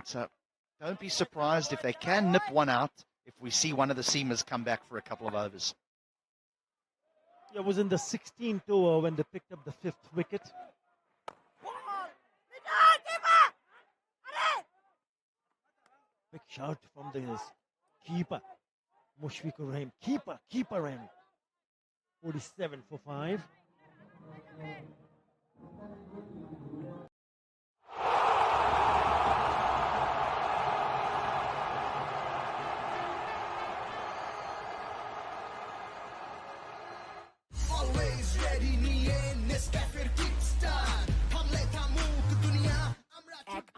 So don't be surprised if they can nip one out if we see one of the seamers come back for a couple of overs. It was in the 16th over when they picked up the 5th wicket. Big shout from the keeper, Mushfiqur Rahim. Keeper Rahim. 47 for 5.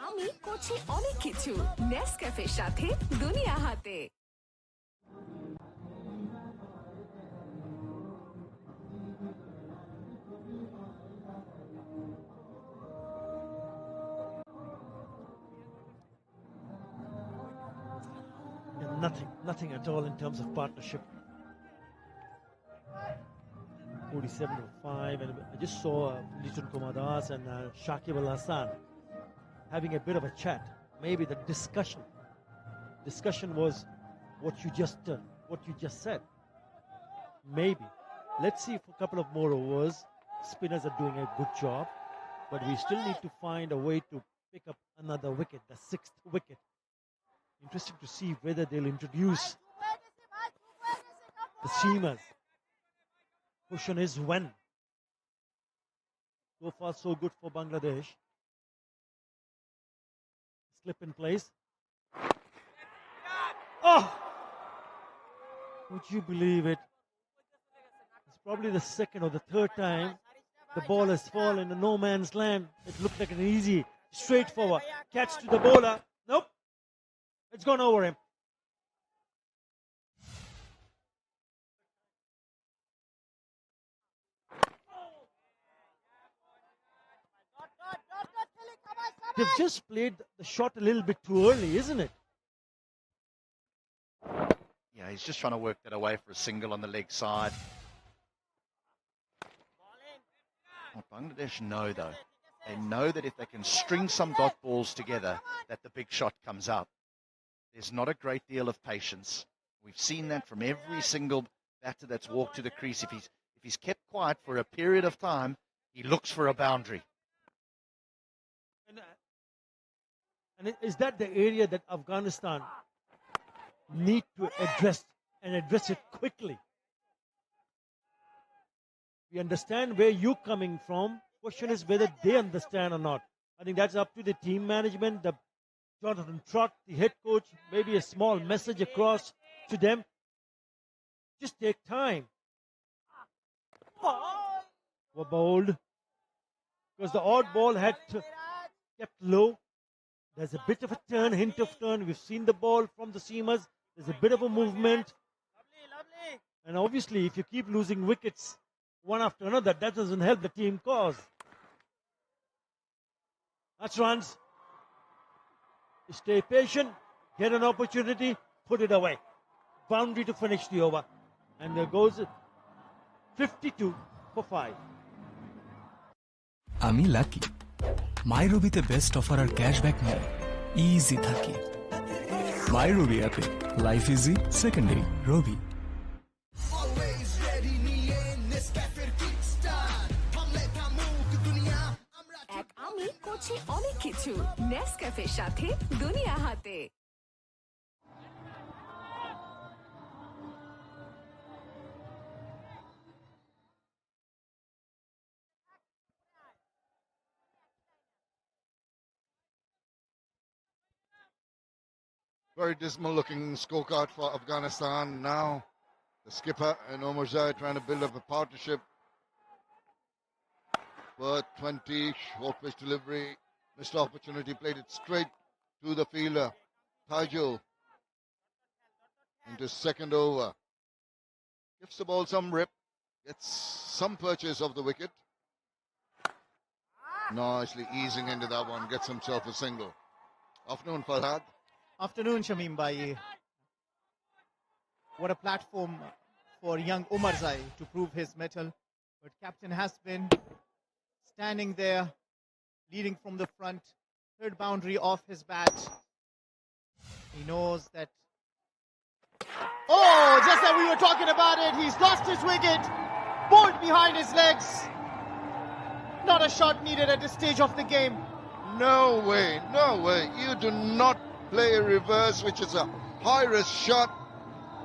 আমি করছি অনেক কিছু নেসক্যাফের সাথে দুনিয়া হাতে। Nothing at all in terms of partnership. 47 for 5, and I just saw Litun Kumar Das and Shakib Al Hassan having a bit of a chat. Maybe the discussion was what you just said. Maybe. Let's see if a couple of more overs. Spinners are doing a good job, but we still need to find a way to pick up another wicket, the 6th wicket. Interesting to see whether they'll introduce the seamers. Question is when. So far, so good for Bangladesh. Slip in place. Oh! Would you believe it? It's probably the second or the third time the ball has fallen in no man's land. It looked like an easy, straightforward catch to the bowler. Nope. It's gone over him. They've just played the shot a little bit too early, isn't it? Yeah, he's just trying to work that away for a single on the leg side. What Bangladesh know, though, they know that if they can string some dot balls together, that the big shot comes out. There's not a great deal of patience. We've seen that from every single batter that's walked to the crease. If he's kept quiet for a period of time, he looks for a boundary. And is that the area that Afghanistan need to address and address it quickly? We understand where you're coming from. Question is whether they understand or not. I think that's up to the team management, the Jonathan Trott, the head coach, maybe a small message across to them. Just take time. Were bowled. Because the odd ball had kept low. There's a bit of a turn, hint of turn. We've seen the ball from the seamers. There's a bit of a movement. And obviously, if you keep losing wickets one after another, that doesn't help the team cause. That's runs. Stay patient, get an opportunity, put it away. Boundary to finish the over. And there goes 52 for 5. আমি lucky মাইরবিতে best offer আর cashback নিয়ে easy থাকি মাইরবি অ্যাপে life easy secondary রবি আমি করছি অনেক কিছু নেসক্যাফের সাথে দুনিয়া হাতে। Very dismal looking scorecard for Afghanistan now. The skipper and Omar Zai trying to build up a partnership. But 20, short pitch delivery, missed opportunity, played it straight to the fielder, Tajul, into second over. Gives the ball some rip, gets some purchase of the wicket. Nicely easing into that one, gets himself a single. Afternoon, Farhad. Afternoon, Shamim Bhai. What a platform for young Umar Zai to prove his mettle. But captain has been standing there, leading from the front, third boundary off his bat. He knows that. Oh, just as we were talking about it, he's lost his wicket. Bowled behind his legs. Not a shot needed at this stage of the game. No way, no way. You do not play a reverse, which is a high-risk shot,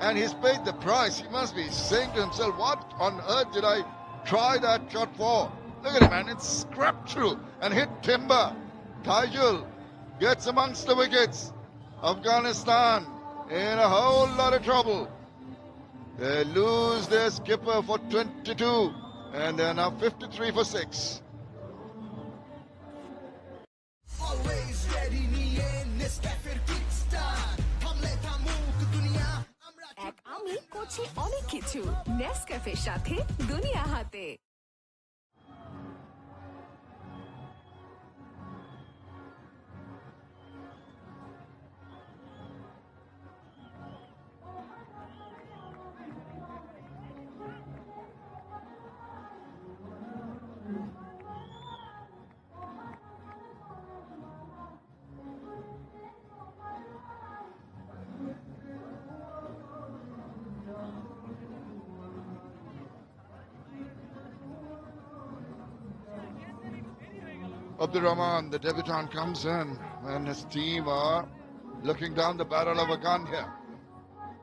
and he's paid the price. He must be saying to himself, what on earth did I try that shot for? Look at him, man. It's scrapped through and hit timber. Taijul gets amongst the wickets. Afghanistan in a whole lot of trouble. They lose their skipper for 22, and they're now 53 for 6. এক আমি করছি অনেক কিছু নেসক্যাফের সাথে দুনিয়া হাতে। Abdur Rahman, the debutant, comes in, and his team are looking down the barrel of a gun here.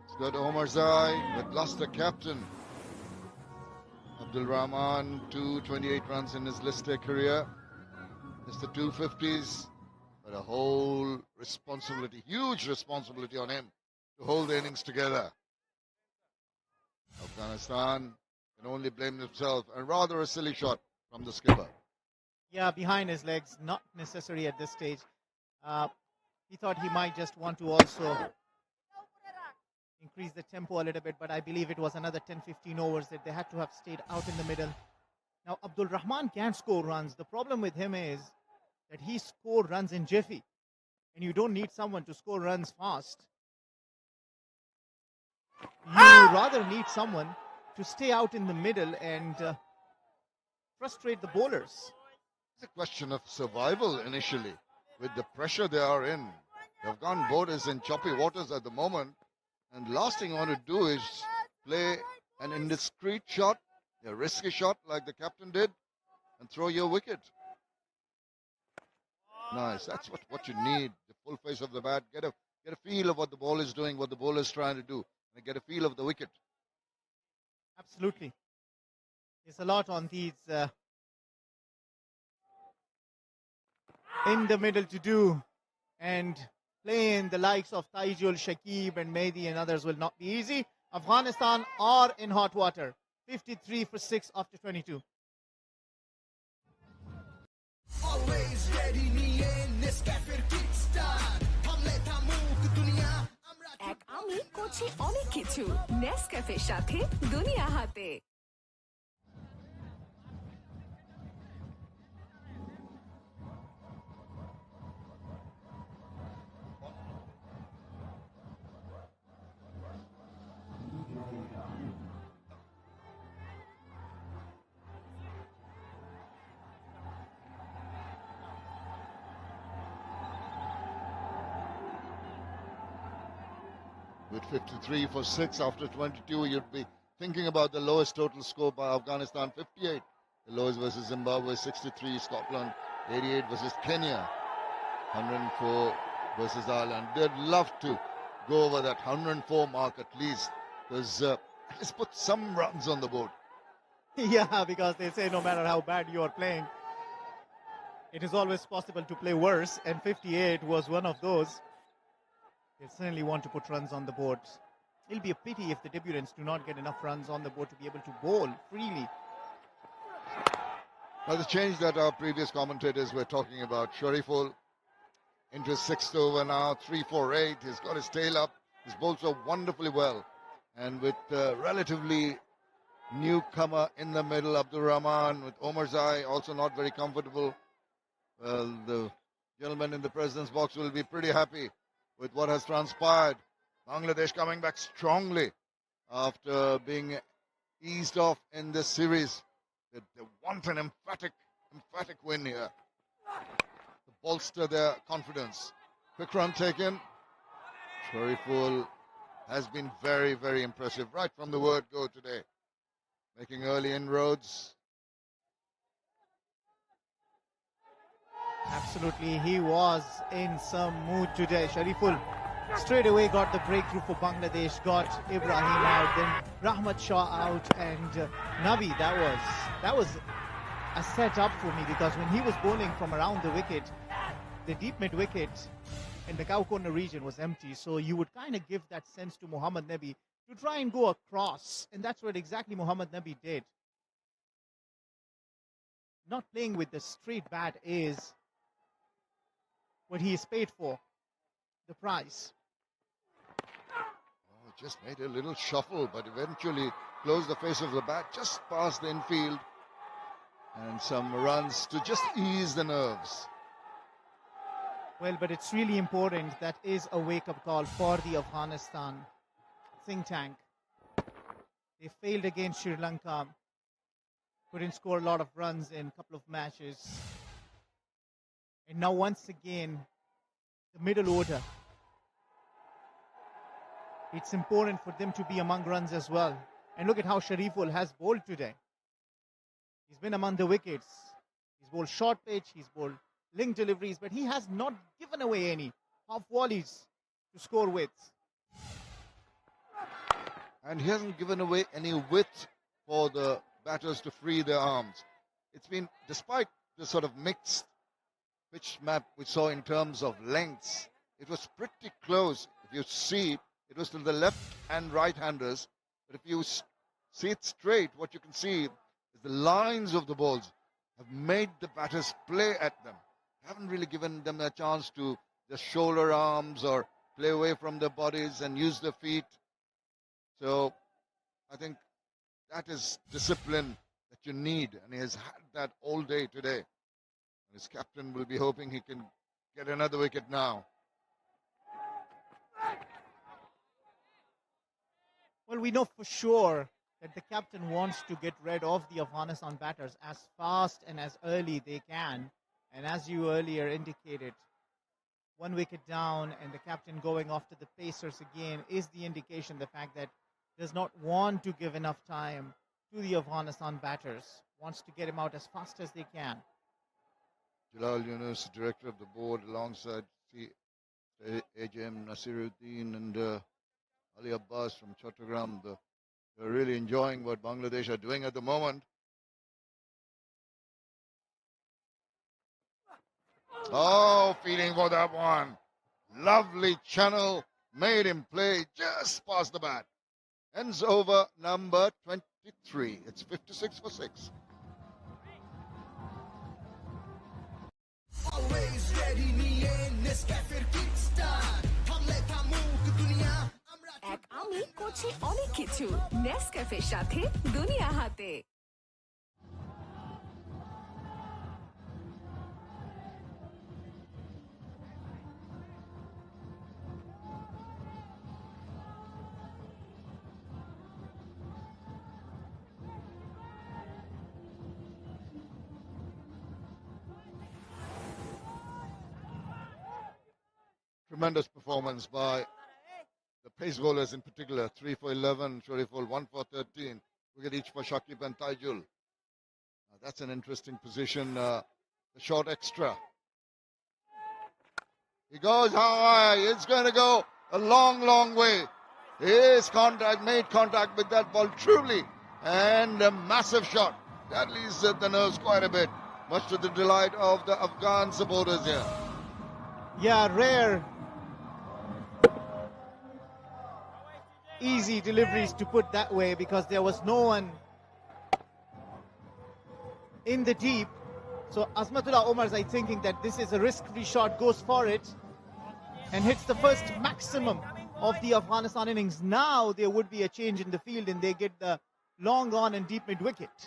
It's got Omar Zai, with lost the captain. Abdul Rahman, 228 runs in his list career. It's the 250s, but a whole responsibility, huge responsibility on him to hold the innings together. Afghanistan can only blame himself, and rather a silly shot from the skipper. Yeah, behind his legs, not necessary at this stage. He thought he might just want to also increase the tempo a little bit, but I believe it was another 10-15 overs that they had to have stayed out in the middle. Now, Abdul Rahman can score runs. The problem with him is that he scored runs in jiffy, and you don't need someone to score runs fast. You rather need someone to stay out in the middle and frustrate the bowlers. It's a question of survival initially. With the pressure they are in, the Afghan boat is in choppy waters at the moment, and last thing you want to do is play an indiscreet shot, a risky shot like the captain did, and throw your wicket. Nice, that's what you need, the full face of the bat, get a feel of what the ball is doing, what the bowler is trying to do, and get a feel of the wicket. Absolutely. There's a lot on these in the middle to do, and playing the likes of Taijul, Shakib and Mehdi and others will not be easy. Afghanistan are in hot water. 53 for 6 after 22. এক আমি করছি অনেক কিছু নেসক্যাফের সাথে দুনিয়া হাতে। With 53 for 6 after 22, you'd be thinking about the lowest total score by Afghanistan, 58. The lowest versus Zimbabwe, 63. Scotland, 88 versus Kenya, 104 versus Ireland. They'd love to go over that 104 mark at least, because let's put some runs on the board. Yeah, because they say no matter how bad you are playing, it is always possible to play worse, and 58 was one of those. They certainly want to put runs on the board. It'll be a pity if the debutants do not get enough runs on the board to be able to bowl freely. Now the change that our previous commentators were talking about, Shariful into his 6th over now, 3-4-8. He's got his tail up. He's bowled so wonderfully well. And with relatively newcomer in the middle, Abdur Rahman, with Omar Zai also not very comfortable. Well, the gentleman in the president's box will be pretty happy with what has transpired. Bangladesh coming back strongly after being eased off in this series. They want an emphatic win here to bolster their confidence. Quick run taken. Shariful has been very, very impressive right from the word go today. Making early inroads. Absolutely, he was in some mood today. Shariful straight away got the breakthrough for Bangladesh, got Ibrahim out, then Rahmat Shah out, and Nabi. That was a setup for me, because when he was bowling from around the wicket, the deep mid wicket in the cow corner region was empty, so you would kind of give that sense to Mohammad Nabi to try and go across, and that's what exactly Mohammad Nabi did. Not playing with the straight bat is what he is paid for, the price. Oh, just made a little shuffle, but eventually closed the face of the bat just past the infield, and some runs to just ease the nerves. Well, but it's really important. That is a wake-up call for the Afghanistan think tank. They failed against Sri Lanka. Couldn't score a lot of runs in a couple of matches. And now once again, the middle order. It's important for them to be among runs as well. And look at how Shariful has bowled today. He's been among the wickets. He's bowled short pitch, he's bowled link deliveries, but he has not given away any half volleys to score with. And he hasn't given away any width for the batters to free their arms. It's been, despite the sort of mixed pitch map we saw in terms of lengths, it was pretty close. If you see, it was to the left and right-handers. But if you see it straight, what you can see is the lines of the balls have made the batters play at them. Haven't really given them a chance to just shoulder arms or play away from their bodies and use their feet. So I think that is discipline that you need, and he has had that all day today. His captain will be hoping he can get another wicket now. Well, we know for sure that the captain wants to get rid of the Afghanistan batters as fast and as early they can. And as you earlier indicated, 1 wicket down and the captain going after the pacers again is the indication, the fact that does not want to give enough time to the Afghanistan batters, wants to get him out as fast as they can. Jalal Yunus, director of the board, alongside AJM Nasiruddin and Ali Abbas from Chattogram. They're really enjoying what Bangladesh are doing at the moment. Oh, feeling for that one. Lovely channel, made him play just past the bat. Ends over number 23. It's 56 for 6. Always ready, Nescafe Kickstart. এক আমি করছি অনেক কিছু নেসক্যাফের সাথে দুনিয়া হাতে। Tremendous performance by the pace bowlers in particular. 3 for 11, Shariful 1 for 13. Wicket each for Shakib and Taijul. That's an interesting position. The short extra. He goes high. It's going to go a long, long way. His contact, made contact with that ball truly. And a massive shot. That leaves the nerves quite a bit. Much to the delight of the Afghan supporters here. Yeah, rare. Easy deliveries, to put that way, because there was no one in the deep. So Azmatullah Omar's thinking that this is a risk-free shot, goes for it and hits the first maximum of the Afghanistan innings. Now there would be a change in the field and they get the long on and deep mid wicket.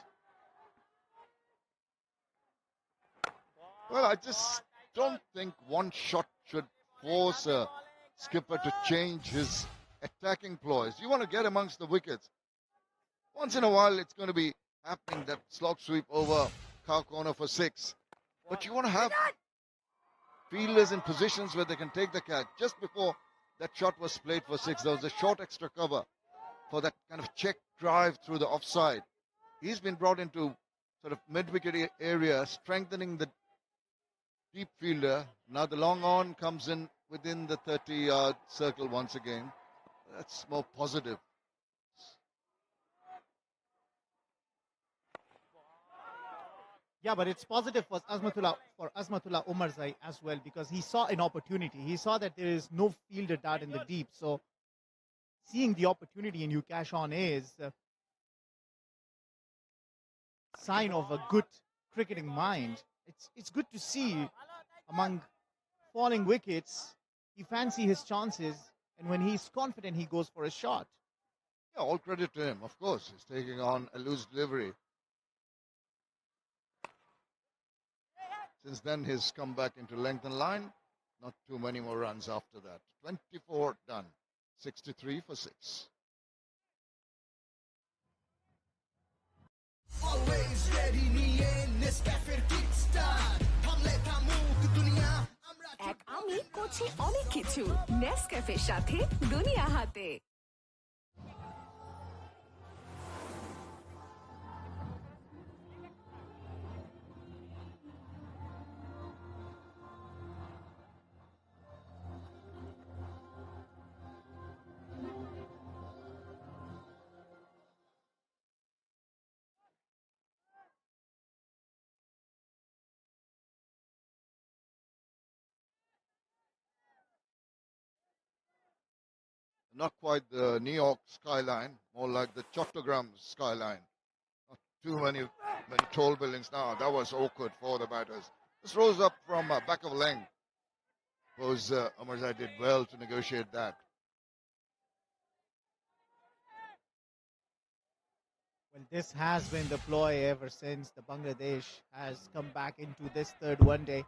Well, I just don't think one shot should force a skipper to change his attacking ploys. You want to get amongst the wickets. Once in a while, it's going to be happening, that slog sweep over cow corner for 6. But you want to have fielders in positions where they can take the catch just before that shot was played for six. There was a short extra cover for that kind of check drive through the offside. He's been brought into sort of mid-wicket area, strengthening the deep fielder. Now the long on comes in within the 30-yard circle once again. That's more positive. Yeah, but it's positive for Azmatullah Omarzai as well, because he saw an opportunity. He saw that there is no fielder dart in the deep. So seeing the opportunity and you cash on is a sign of a good cricketing mind. It's good to see among falling wickets, he fancy his chances, and when he's confident, he goes for a shot. Yeah, all credit to him. Of course, he's taking on a loose delivery. Since then, he's come back into length and line. Not too many more runs after that. 24 done. 63 for 6. Always ready নিয়ে নেসক্যাফের Kickstart থামলে থামুক দুনিয়া আমরা এক আমি করছি অনেক কিছু নেসক্যাফের সাথে দুনিয়া হাতে। Not quite the New York skyline, more like the Chattogram skyline. Not too many tall buildings now. That was awkward for the batters. This rose up from back of length. Suppose Omarzai did well to negotiate that. Well, this has been the ploy ever since the Bangladesh has come back into this third one day,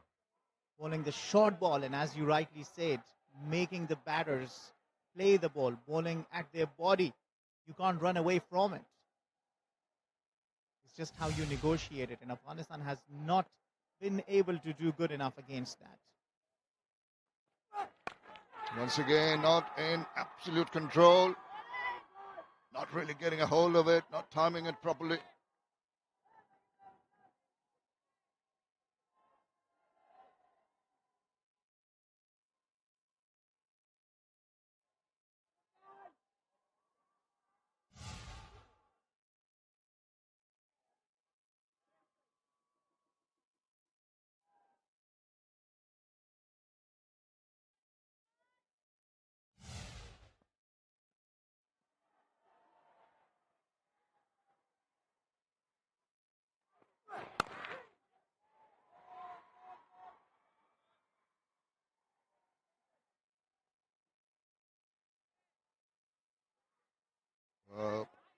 bowling the short ball, and as you rightly said, making the batters play the ball, bowling at their body. You can't run away from it. It's just how you negotiate it, and Afghanistan has not been able to do good enough against that. Once again, not in absolute control. Not really getting a hold of it, not timing it properly.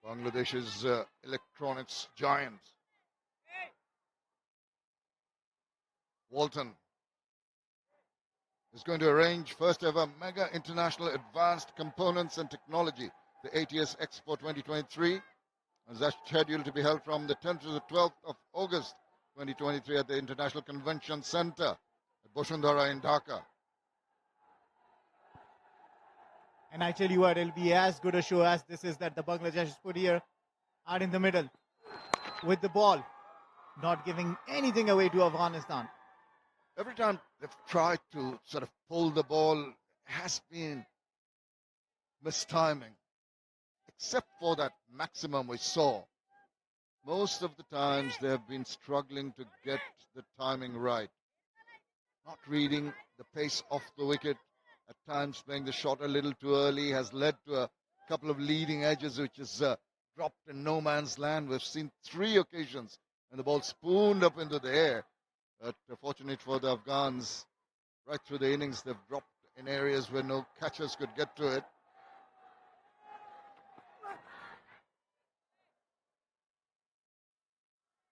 Bangladesh's electronics giant, Walton, is going to arrange first ever Mega International Advanced Components and Technology, the ATS Expo 2023. And that's scheduled to be held from the 10th to the 12th of August 2023 at the International Convention Center at Boshundhara in Dhaka. And I tell you what, it'll be as good a show as this is that the Bangladesh has put here out in the middle with the ball, not giving anything away to Afghanistan. Every time they've tried to sort of pull the ball, it has been mistiming, except for that maximum we saw. Most of the times they have been struggling to get the timing right. Not reading the pace off the wicket, at times playing the shot a little too early has led to a couple of leading edges which is dropped in no man's land. We've seen 3 occasions and the ball spooned up into the air. But fortunate for the Afghans, right through the innings, they've dropped in areas where no catchers could get to it.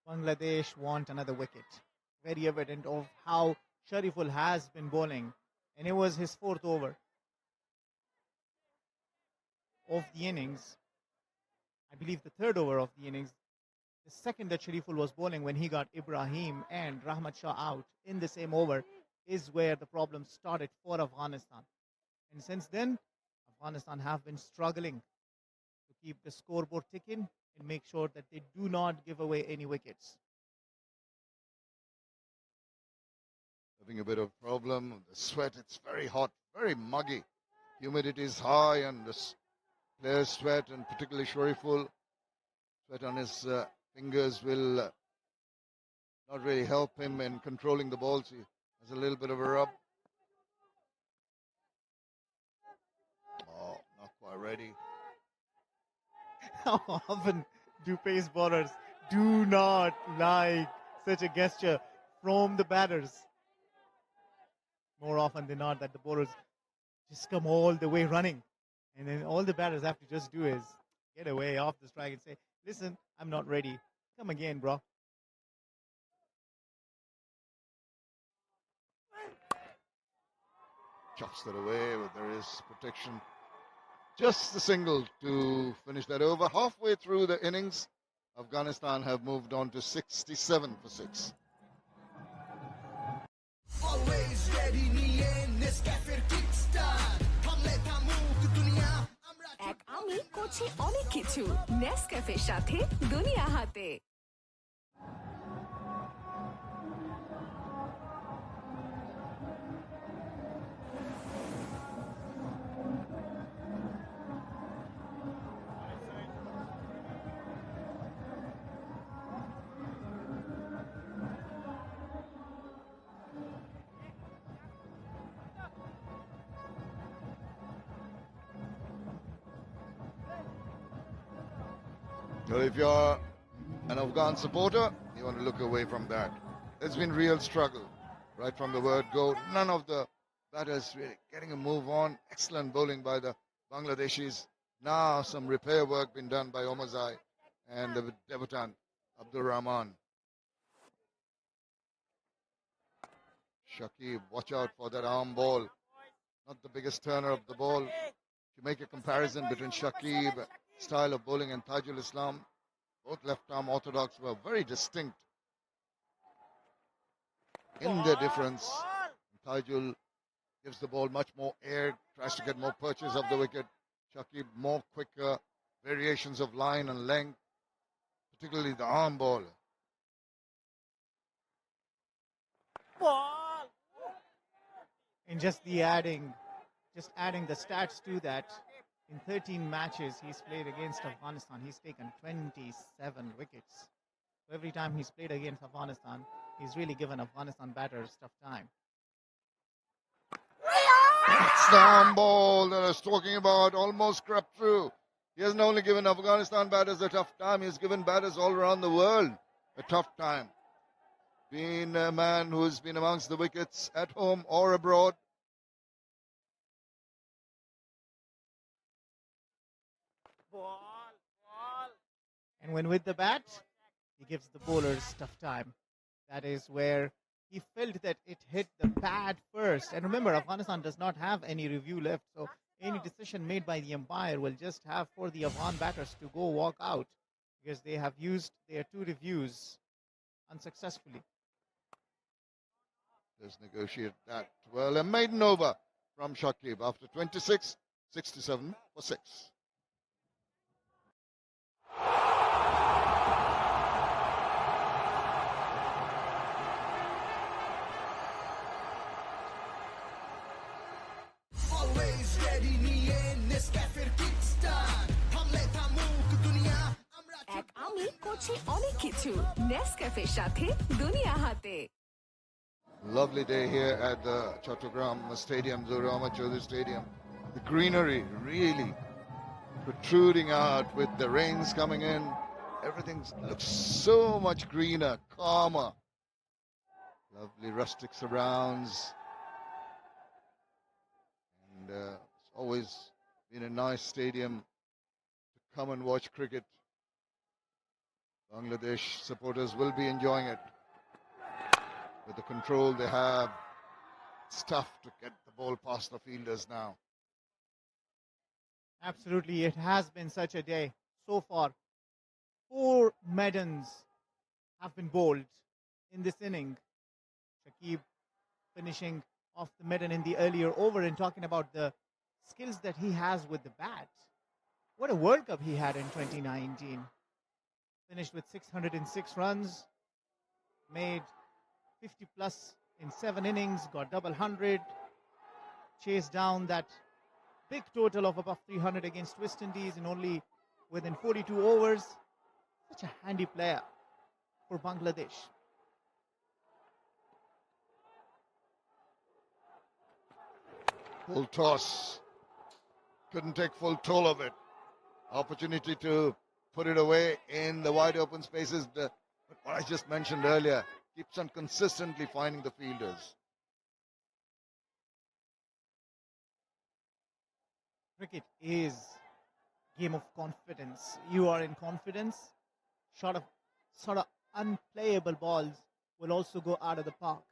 Bangladesh want another wicket. Very evident of how Shariful has been bowling. And it was his 4th over of the innings. I believe the 3rd over of the innings. The second that Shariful was bowling when he got Ibrahim and Rahmat Shah out in the same over is where the problem started for Afghanistan. And since then, Afghanistan have been struggling to keep the scoreboard ticking and make sure that they do not give away any wickets. Having a bit of problem. The sweat, it's very hot, very muggy. Humidity is high, and the player's sweat, and particularly Shariful, sweat on his fingers will not really help him in controlling the ball. So he has a little bit of a rub. Oh, not quite ready. How often do pace bowlers do not like such a gesture from the batters? More often than not, that the bowlers just come all the way running. And then all the batters have to just do is get away off the strike and say, listen, I'm not ready. Come again, bro. Chops that away, but there is protection. Just the single to finish that over. Halfway through the innings, Afghanistan have moved on to 67 for 6. Always ready niye Nescafe kickstart Hamle thamuk duniya amra এক আমি করছি অনেক কিছু নেসক্যাফের সাথে দুনিয়া হাতে। Well, if you're an Afghan supporter, you want to look away from that. There's been real struggle right from the word go. None of the batters really getting a move on. Excellent bowling by the Bangladeshis. Now some repair work been done by Omazai and the debutant Abdul Rahman. Shakib, watch out for that arm ball. Not the biggest turner of the ball. If you make a comparison between Shakib style of bowling and Tajul Islam, both left-arm orthodox were very distinct in their difference. Tajul gives the ball much more air, tries to get more purchase of the wicket. Shakib more quicker variations of line and length, particularly the arm ball. And just adding the stats to that, in 13 matches he's played against Afghanistan, he's taken 27 wickets. So every time he's played against Afghanistan, he's really given Afghanistan batters tough time. That's the arm ball that I was talking about, almost crept through. He hasn't only given Afghanistan batters a tough time, he's given batters all around the world a tough time. Being a man who's been amongst the wickets at home or abroad. And when with the bat, he gives the bowlers tough time. That is where he felt that it hit the pad first. And remember, Afghanistan does not have any review left, so any decision made by the umpire will just have for the Afghan batters to go walk out because they have used their 2 reviews unsuccessfully. Let's negotiate that well. A maiden over from Shakib after 26, 67 for 6. Always ready niye Nescafe kickstart Hamle thamuk duniya amra এক আমি করছি অনেক কিছু নেসক্যাফের সাথে দুনিয়া হাতে। Lovely day here at the Chattogram Stadium, Zura Ahmad Chaudhary Stadium. The greenery really protruding out with the rains coming in. Everything looks so much greener, calmer. Lovely rustic surrounds. And it's always been a nice stadium to come and watch cricket. Bangladesh supporters will be enjoying it. With the control they have, it's tough to get the ball past the fielders now. Absolutely, it has been such a day so far. 4 maidens have been bowled in this inning. Shakib finishing off the maiden in the earlier over, and talking about the skills that he has with the bat. What a World Cup he had in 2019. Finished with 606 runs, made 50 plus in 7 innings, got double 100, chased down that big total of above 300 against West Indies in only within 42 overs. Such a handy player for Bangladesh. Full toss. Couldn't take full toll of it. Opportunity to put it away in the wide open spaces. But what I just mentioned earlier, keeps on consistently finding the fielders. Cricket is game of confidence. You are in confidence, sort of unplayable balls will also go out of the park.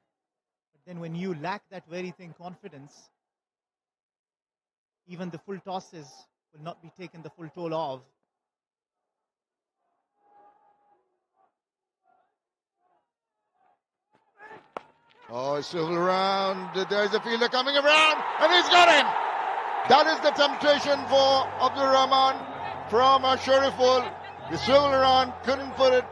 But then when you lack that very thing, confidence, even the full tosses will not be taken the full toll of. Oh, swivel around. There's a fielder coming around, and he's got him. That is the temptation for Abdul Rahman from Shariful. He swiveled around, couldn't put it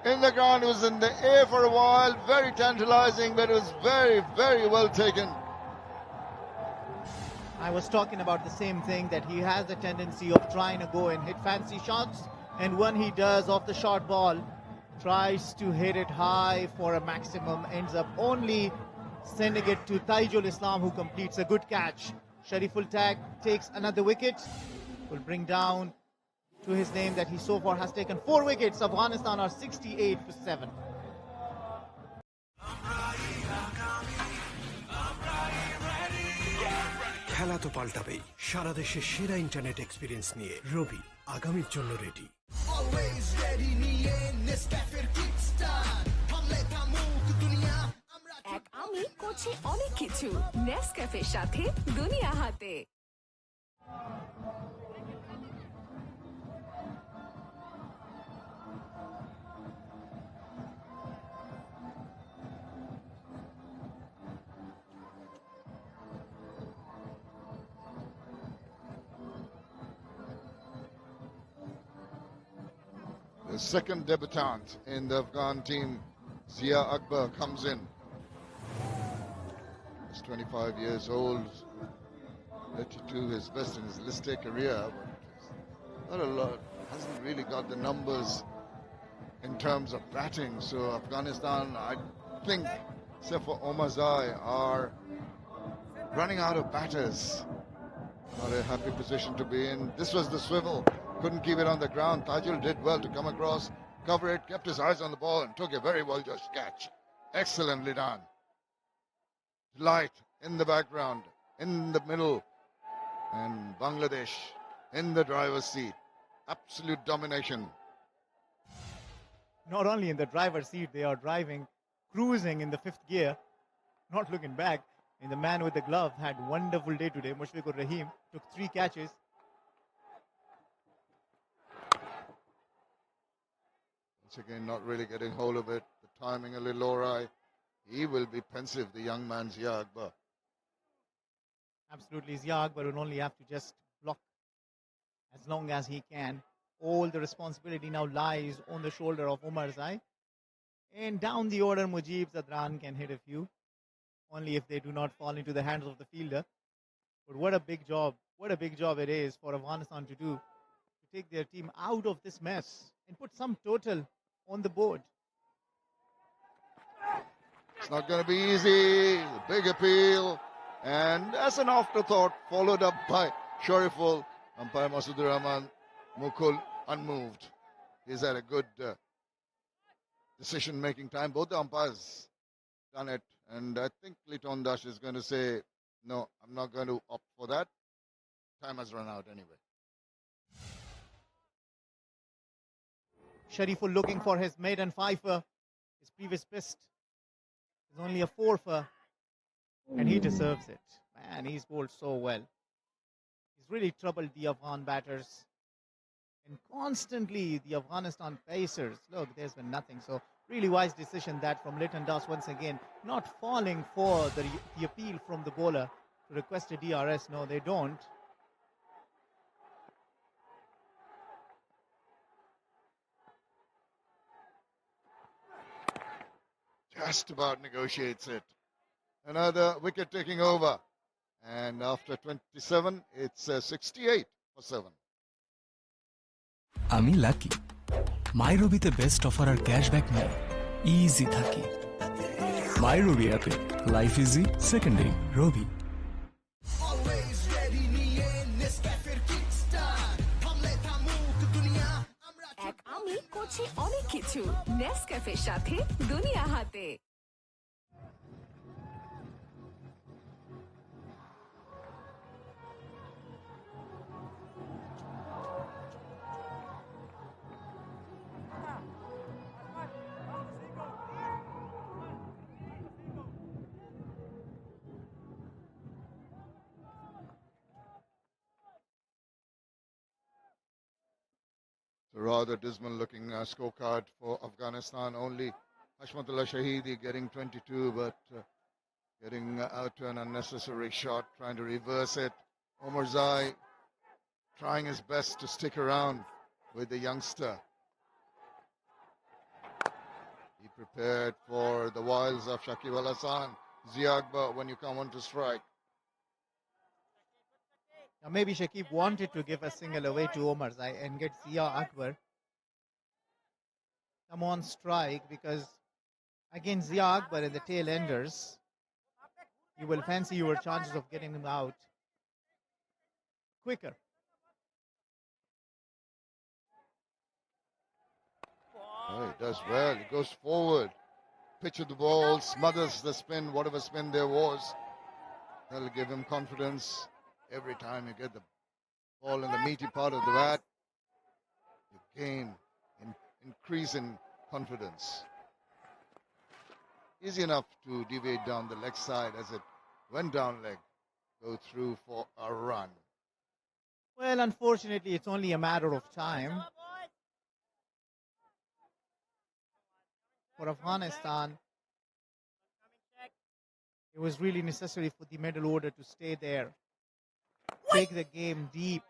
in the ground. It was in the air for a while. Very tantalizing, but it was very, very well taken. I was talking about the same thing, that he has a tendency of trying to go and hit fancy shots, and when he does off the short ball, tries to hit it high for a maximum, ends up only sending it to Taijul Islam, who completes a good catch. Shariful takes another wicket, will bring down to his name that he so far has taken 4 wickets. Afghanistan are 68 for 7. খেলা তো পাল্টাবেই সারা দেশে সেরা internet experience নিয়ে রবি আগামীর জন্য ready always ready নিয়ে নেসক্যাফের Kickstart হামলে থামুক দুনিয়া আমরা এক আমি করছি অনেক কিছু নেসক্যাফের সাথে দুনিয়া হাতে। The second debutant in the Afghan team, Zia Akbar, comes in. He's 25 years old, yet to do his best in his listed career, but not a lot. Hasn't really got the numbers in terms of batting. So Afghanistan, I think, except for Omar Zai, are running out of batters. Not a happy position to be in. This was the swivel. Couldn't keep it on the ground. Tajul did well to come across, cover it, kept his eyes on the ball, and took a very well judged catch. Excellently done. Light in the background, in the middle, and Bangladesh in the driver's seat. Absolute domination. Not only in the driver's seat, they are driving, cruising in the 5th gear, not looking back. And the man with the glove had a wonderful day today. Mushfiqur Rahim took 3 catches. Once again, not really getting hold of it. The timing a little awry. He will be pensive, the young man Zia Akbar. Absolutely, Zia Akbar will only have to just block as long as he can. All the responsibility now lies on the shoulder of Umar Zai. And down the order, Mujib Zadran can hit a few, only if they do not fall into the hands of the fielder. But what a big job it is for Afghanistan to do, to take their team out of this mess and put some total on the board. It's not going to be easy. Big appeal. And as an afterthought, followed up by Shariful, umpire Masudur Rahman, Mukul unmoved. He's had a good decision-making time. Both the umpires done it. And I think Liton Dash is going to say, no, I'm not going to opt for that. Time has run out anyway. Shariful looking for his maiden fifer. His previous best is only a 4-fer, and he deserves it. Man, he's bowled so well. He's really troubled the Afghan batters. And constantly the Afghanistan pacers, look, there's been nothing. So really wise decision that from Liton Das once again, not falling for the appeal from the bowler request a DRS. No, they don't. Just about negotiates it. Another wicket taking over. And after 27, it's 68 for 7. আমি lucky মাইরবিতে best offer আর cashback নিয়ে easy থাকি মাইরবি অ্যাপে life easy second day রবি Always ready নিয়ে নেসক্যাফের Kickstart থামলে থামুক দুনিয়া আমরা এক আমি করছি অনেক কিছু নেসক্যাফের সাথে দুনিয়া হাতে। A rather dismal looking scorecard for Afghanistan. Only Hashmatullah Shahidi getting 22, but getting out to an unnecessary shot, trying to reverse it. Omar Zai trying his best to stick around with the youngster. Be prepared for the wiles of Shakib Al Hassan, Zia Akbar when you come on to strike. Now maybe Shakib wanted to give a single away to Omar Zai and get Zia Akbar come on strike, because against Zia Akbar and the tail enders, you will fancy your chances of getting him out quicker. Oh, he does well. He goes forward. Pitch of the ball, smothers the spin, whatever spin there was. That'll give him confidence. Every time you get the ball in the meaty part of the bat, you gain increase in confidence. Easy enough to deviate down the leg side as it went down leg. Go through for a run. Well, unfortunately, it's only a matter of time for Afghanistan. It was really necessary for the middle order to stay there, take the game deep.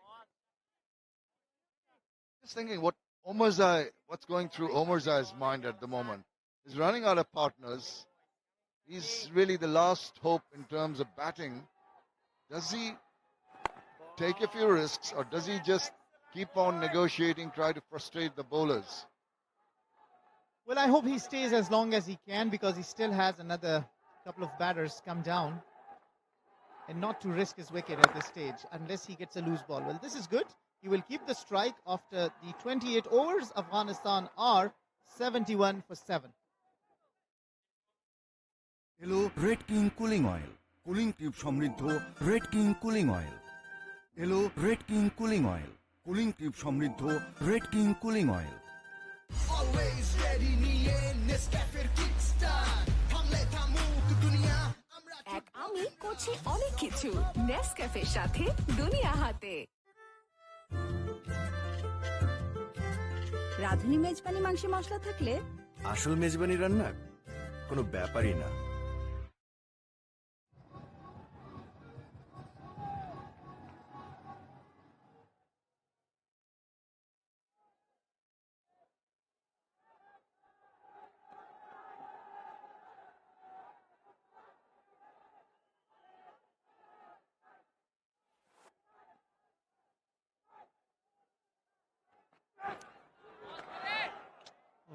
Just thinking what's going through Omar Zai's mind at the moment. He's running out of partners. He's really the last hope in terms of batting. Does he take a few risks, or does he just keep on negotiating, try to frustrate the bowlers? Well, I hope he stays as long as he can, because he still has another couple of batters come down, and not to risk his wicket at this stage unless he gets a loose ball. Well, this is good. He will keep the strike after the 28 overs. Afghanistan are 71 for 7. এলো red king cooling oil cooling tube সমৃদ্ধ red king cooling oil এলো red king cooling oil cooling tube সমৃদ্ধ red king cooling oil Always ready নিয়ে নেসক্যাফের Kickstart থামলে থামুক দুনিয়া আমরা এক আমি করছি অনেক কিছু নেসক্যাফের সাথে দুনিয়া হাতে। রাঁধুনি মেজবানি মাংসে মশলা থাকলে আসল মেজবানি রান্না কোনো ব্যাপারই না।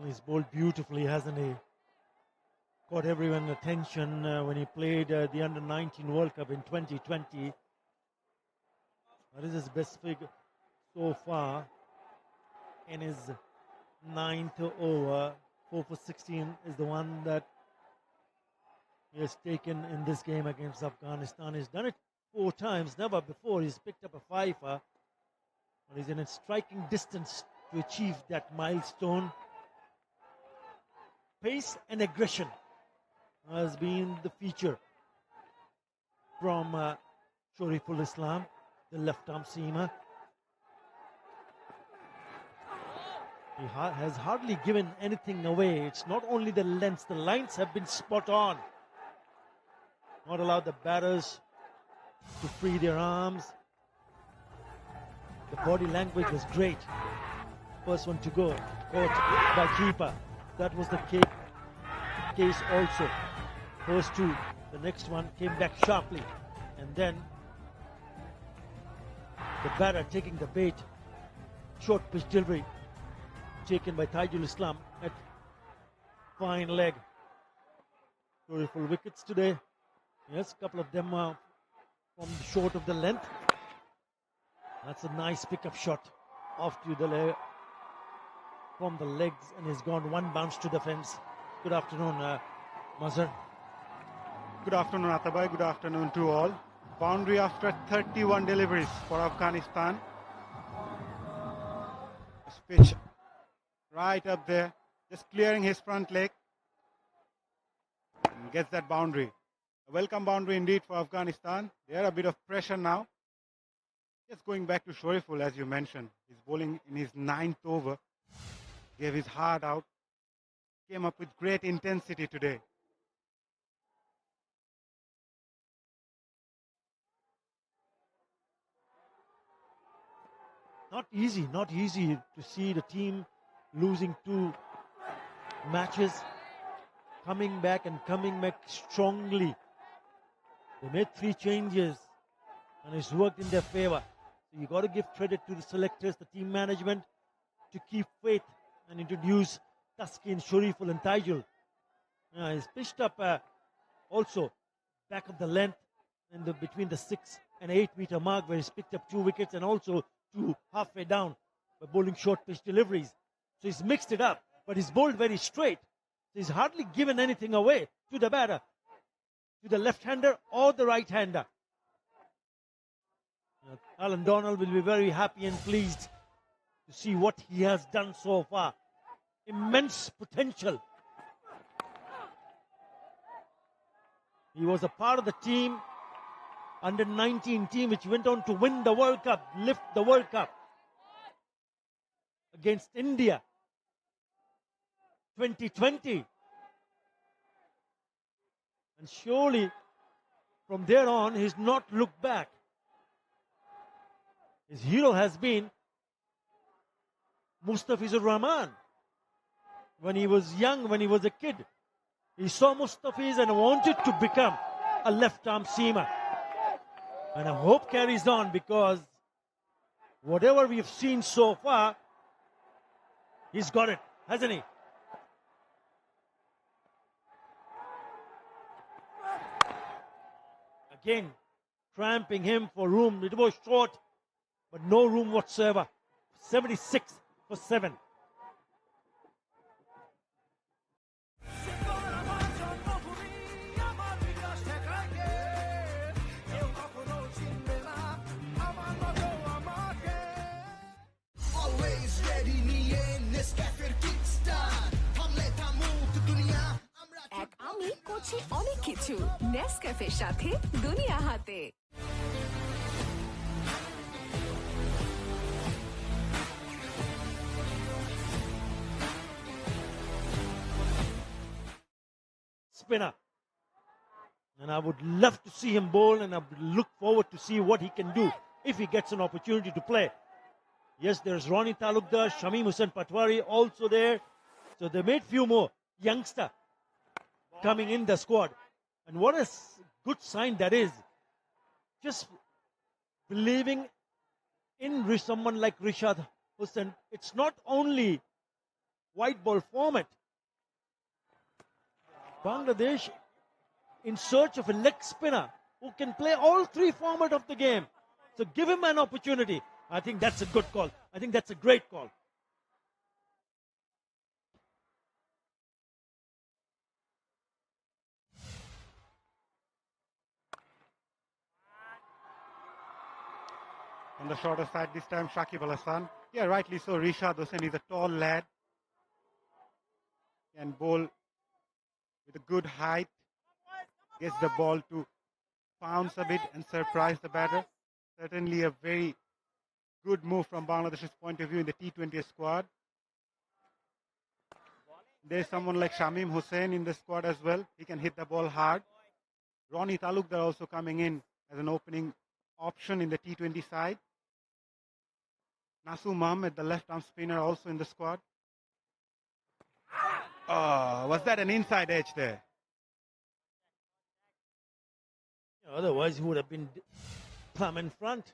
He's bowled beautifully, hasn't he? Caught everyone's attention when he played the Under-19 World Cup in 2020. That is his best figure so far in his 9th over. 4 for 16 is the one that he has taken in this game against Afghanistan. He's done it 4 times, never before. He's picked up a fifer, but he's in a striking distance to achieve that milestone. Pace and aggression has been the feature from Shariful Islam, the left-arm seamer. He has hardly given anything away. It's not only the lengths, the lines have been spot on. Not allowed the batters to free their arms. The body language was great. First one to go, caught by keeper. That was the case also. First two, the next one came back sharply. And then the batter taking the bait. Short pitch delivery taken by Tajul Islam at fine leg. Beautiful wickets today. Yes, a couple of them are from short of the length. That's a nice pickup shot off to the leg, from the legs, and he's gone one bounce to the fence. Good afternoon, Mazhar. Good afternoon, Atabai. Good afternoon to all. Boundary after 31 deliveries for Afghanistan. This pitch right up there, just clearing his front leg. And gets that boundary. A welcome boundary indeed for Afghanistan. They are a bit of pressure now. Just going back to Shariful, as you mentioned. He's bowling in his 9th over. Gave his heart out. Came up with great intensity today. Not easy to see the team losing 2 matches, coming back strongly. They made 3 changes and it's worked in their favor. So you got to give credit to the selectors, the team management, to keep faith and introduce Taskin, Shariful and Tajul. He's pitched up also back of the length and between the 6 and 8 meter mark, where he's picked up 2 wickets, and also 2 halfway down by bowling short pitch deliveries. So he's mixed it up, but he's bowled very straight. So he's hardly given anything away to the batter, to the left-hander or the right-hander. Alan Donald will be very happy and pleased to see what he has done so far. Immense potential. He was a part of the team, under 19 team, which went on to win the World Cup, lift the World Cup against India 2020. And surely from there on, he's not looked back. His hero has been Mustafizur Rahman. When he was young, when he was a kid, he saw Mustafiz and wanted to become a left-arm seamer. And I hope carries on, because whatever we've seen so far, he's got it, hasn't he? Again, cramping him for room. It was short, but no room whatsoever. 76 for 7. এক আমি করছি অনেক কিছু নেসক্যাফের সাথে দুনিয়া হাতে। Spinner, and I would love to see him bowl, and I would look forward to see what he can do if he gets an opportunity to play. Yes, there's Ronnie Talukdar, Shamim Hussain Patwari also there. So they made few more youngster coming in the squad. And what a good sign that is. Just believing in someone like Rishad Hussain. It's not only white ball format. Bangladesh in search of a leg spinner who can play all 3 formats of the game. So give him an opportunity. I think that's a good call. I think that's a great call. On the shorter side this time, Shakib Al Hasan. Yeah, rightly so. Rishad Hussain is a tall lad. Can bowl with a good height. Gets the ball to pounce a bit and surprise the batter. Certainly a very good move from Bangladesh's point of view in the T20 squad. There's someone like Shamim Hussain in the squad as well. He can hit the ball hard. Ronnie Talukdar also coming in as an opening option in the T20 side. Nasu Mohammed, the left arm spinner, also in the squad. Oh, was that an inside edge there? Otherwise, he would have been plumb in front.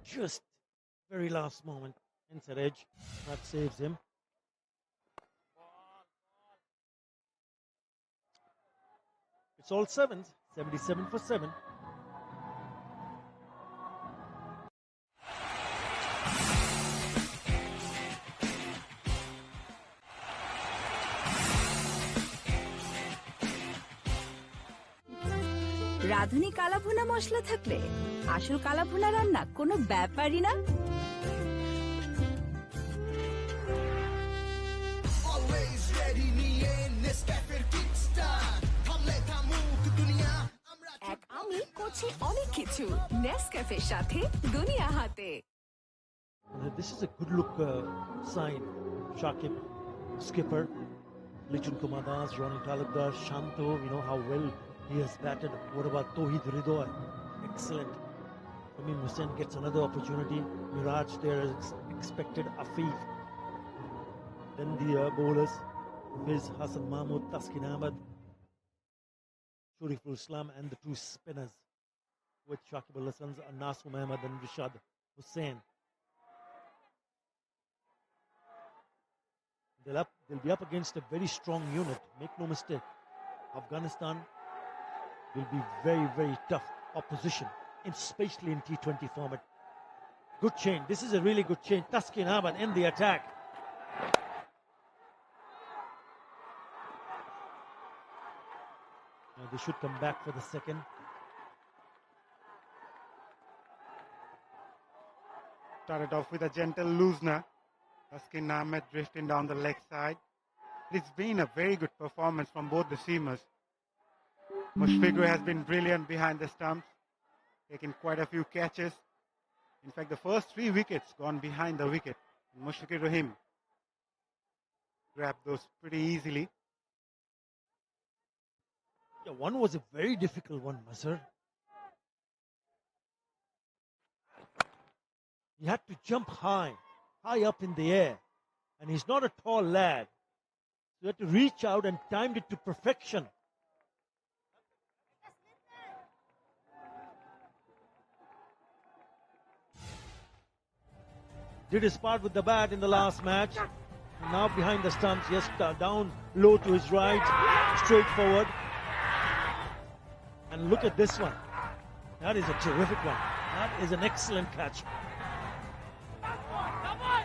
Just very last moment. Inside edge. That saves him. It's all sevens. 77 for 7. রাঁধুনি কালাভুনা মশলা থাকলে আসল কালাভুনা রান্না কোনো ব্যাপারই না। Always ready নিয়ে নেসক্যাফের Kickstart থামলে থামুক দুনিয়া আমরা এক আমি করছি অনেক কিছু নেসক্যাফের সাথে দুনিয়া হাতে। This is a good look sign. Shakib, skipper, Lichun Kumar Das, Ronnie Talukdar, Shanto, you know how well he has batted. What about Tohid Ridoy? Excellent. Tamim Hussain gets another opportunity. Miraj there is expected. Afif. Then the bowlers. Fiz, Hassan Mahmood, Taskin Ahmed, Shuriful Islam, and the two spinners with Shakib Al Hasan's Nasu Ahmed and Rishad Hussain. They'll be up against a very strong unit. Make no mistake. Afghanistan will be very, very tough opposition, especially in T20 format. Good change. This is a really good change. Taskin Ahmed in the attack. Now they should come back for the second. Started off with a gentle loosener. Taskin Ahmed drifting down the leg side. It's been a very good performance from both the seamers. Mushfiqur has been brilliant behind the stumps, taking quite a few catches. In fact, the first 3 wickets gone behind the wicket. Mushfiqur Rahim grabbed those pretty easily. Yeah, one was a very difficult one, Masar. He had to jump high up in the air. And he's not a tall lad. So he had to reach out and timed it to perfection. Did his part with the bat in the last match. Now behind the stumps, yes, down low to his right, straight forward. And look at this one. That is a terrific one. That is an excellent catch.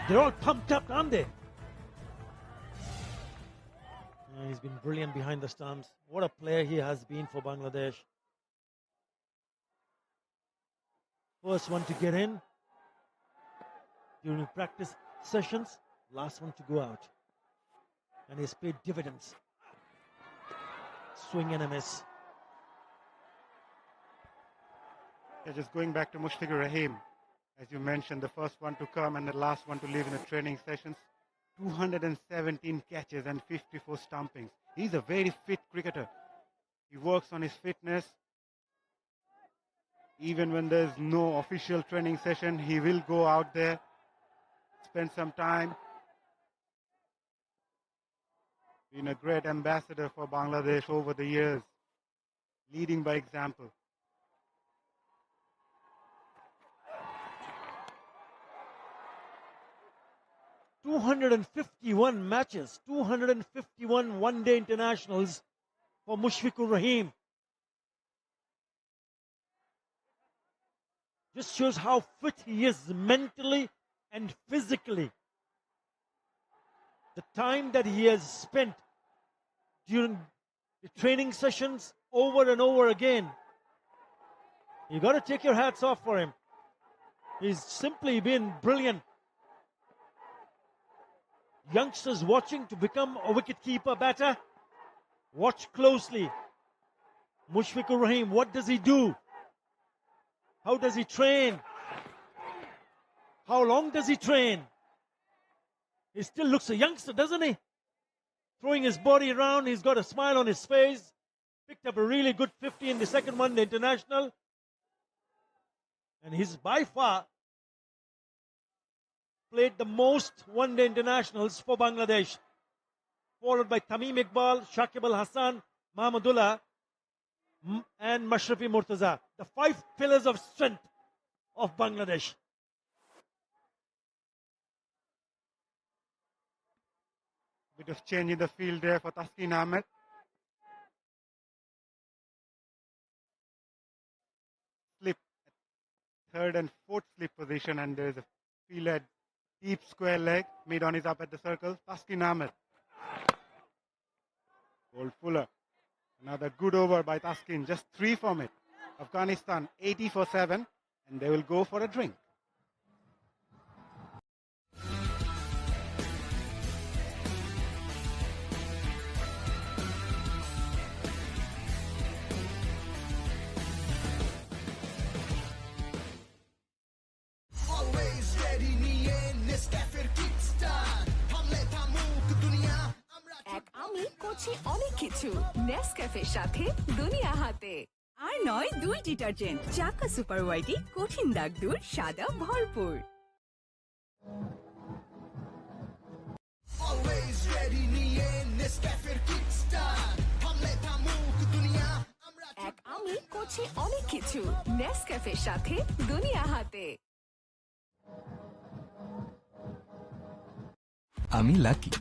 They're all pumped up, aren't they? Yeah, he's been brilliant behind the stumps. What a player he has been for Bangladesh. First one to get in during practice sessions. Last one to go out. And he's paid dividends. Swing and a miss. Yeah, just going back to Mushfiqur Rahim. As you mentioned, the first one to come and the last one to leave in the training sessions. 217 catches and 54 stumpings. He's a very fit cricketer. He works on his fitness. Even when there's no official training session, he will go out there, spend some time. Been a great ambassador for Bangladesh over the years, leading by example. $251 matches, 251 one-day internationals for Mushfiqur Rahim. Just shows how fit he is mentally and physically. The time that he has spent during the training sessions over and over again. You got to take your hats off for him. He's simply been brilliant. Youngsters watching to become a wicket-keeper batter. Watch closely. Mushfiqur Rahim, what does he do? How does he train? How long does he train? He still looks a youngster, doesn't he? Throwing his body around, he's got a smile on his face. picked up a really good 50 in the second one, the international. And he's by far played the most one-day internationals for Bangladesh. Followed by Tamim Iqbal, Shakib Al Hassan, Mahmudullah, and Mashrafi Murtaza. The 5 pillars of strength of Bangladesh. Bit of change in the field there for Taskin Ahmed. Slip at third and fourth slip position, and there is a field at deep square leg. Mid-on is up at the circle. Taskin Ahmed. Gold Fuller. Another good over by Taskin. Just 3 from it. Afghanistan 80 for 7, and they will go for a drink. Always ready নিয়ে নেসক্যাফের Kickstart থামলে থামুক দুনিয়া আমরা এক আমি করছি অনেক কিছু নেসক্যাফের সাথে দুনিয়া হাতে। আর নয় 2 ডিটারজেন্ট, চাকা সুপার হোয়াইটি, কঠিন দাগ দূর, সাদা ভরপুর। Always ready নিয়ে নেসক্যাফের কিকস্টার্ট থামলে থামুক দুনিয়া আমরা এক আমি করছি অনেক কিছু নেসক্যাফের সাথে দুনিয়া হাতে। আমি লাকি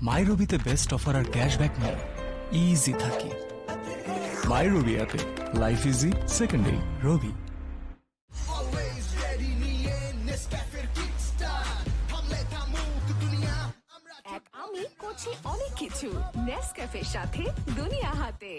মাইরবিতে বেস্ট অফার আর ক্যাশব্যাক নিয়ে ইজি থাকি। মাইরবি অ্যাপে লাইফ ইজি সেকেন্ডে রবি। Always ready নিয়ে নেসক্যাফের কিকস্টার্ট থামলে থামুক দুনিয়া আমরা এক আমি করছি অনেক কিছু নেসক্যাফের সাথে দুনিয়া হাতে।